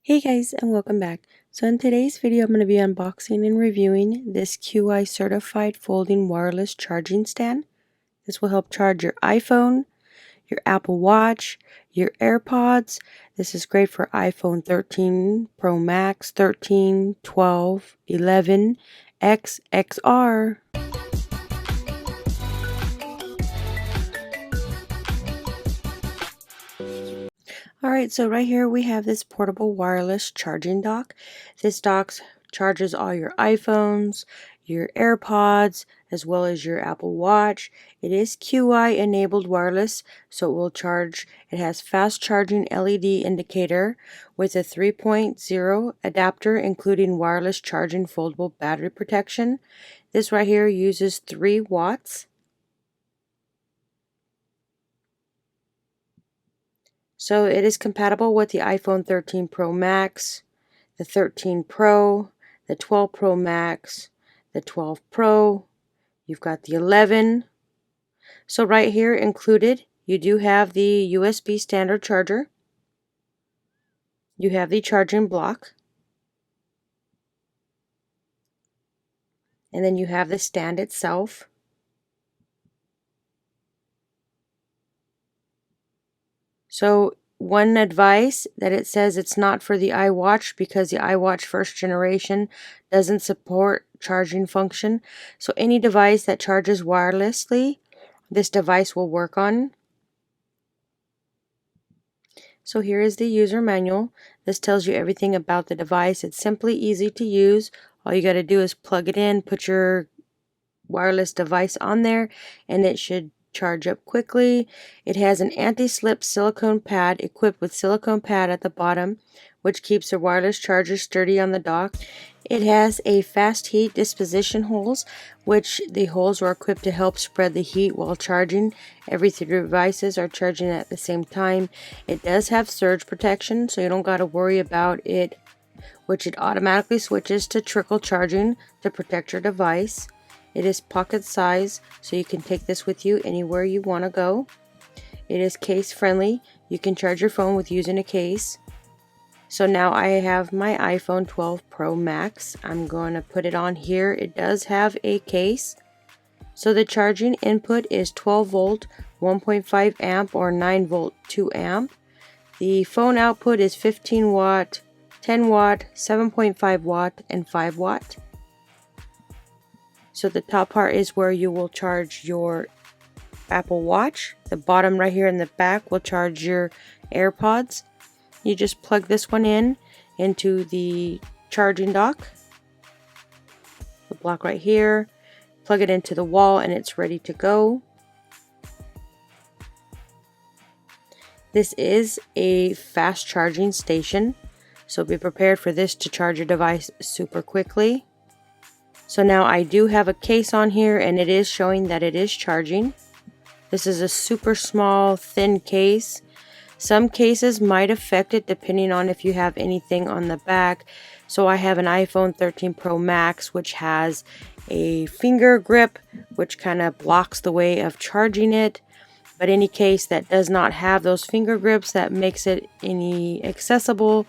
Hey guys, and welcome back. So in today's video I'm going to be unboxing and reviewing this QI certified folding wireless charging stand. This will help charge your iPhone, your Apple Watch, your AirPods. This is great for iPhone 13 Pro Max, 13, 12, 11, X, XR. Alright, so right here we have this portable wireless charging dock. This dock charges all your iPhones, your AirPods, as well as your Apple Watch. It is QI enabled wireless, so it will charge. It has fast charging LED indicator with a 3.0 adapter, including wireless charging foldable battery protection. This right here uses 3 watts. So it is compatible with the iPhone 13 Pro Max, the 13 Pro, the 12 Pro Max, the 12 Pro. You've got the 11. So right here included, you do have the USB standard charger. You have the charging block. And then you have the stand itself. So one advice that it says it's not for the iWatch because the iWatch first generation doesn't support charging function. So any device that charges wirelessly, this device will work on. So here is the user manual. This tells you everything about the device. It's simply easy to use. All you got to do is plug it in, put your wireless device on there, and it should charge up quickly. It has an anti-slip silicone pad equipped with silicone pad at the bottom, which keeps the wireless charger sturdy on the dock. It has a fast heat disposition holes, which the holes are equipped to help spread the heat while charging. Every 3 devices are charging at the same time. It does have surge protection, so you don't got to worry about it, which it automatically switches to trickle charging to protect your device. It is pocket size, so you can take this with you anywhere you want to go. It is case friendly. You can charge your phone with using a case. So now I have my iPhone 12 Pro Max. I'm going to put it on here. It does have a case. So the charging input is 12 volt, 1.5 amp or 9 volt, 2 amp. The phone output is 15 watt, 10 watt, 7.5 watt, and 5 watt. So the top part is where you will charge your Apple Watch. The bottom right here in the back will charge your AirPods. You just plug this one in into the charging dock. The block right here. Plug it into the wall and it's ready to go. This is a fast charging station, so be prepared for this to charge your device super quickly. So now I do have a case on here and it is showing that it is charging. This is a super small thin case. Some cases might affect it depending on if you have anything on the back. So I have an iPhone 13 Pro Max which has a finger grip which kind of blocks the way of charging it. But any case that does not have those finger grips that makes it any accessible,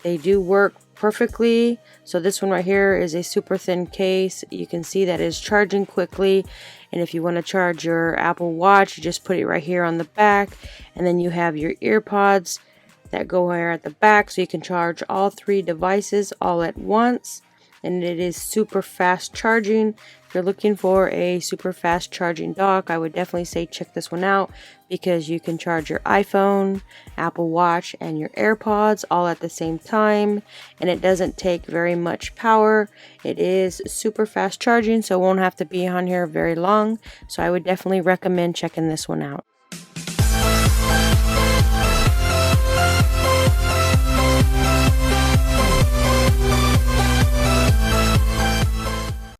they do work perfectly. So this one right here is a super thin case. You can see that it's charging quickly. And if you want to charge your Apple Watch, you just put it right here on the back. And then you have your earpods that go here at the back. So you can charge all 3 devices all at once. And it is super fast charging. If you're looking for a super fast charging dock, I would definitely say check this one out because you can charge your iPhone, Apple Watch, and your AirPods all at the same time, and it doesn't take very much power. It is super fast charging, so it won't have to be on here very long, so I would definitely recommend checking this one out.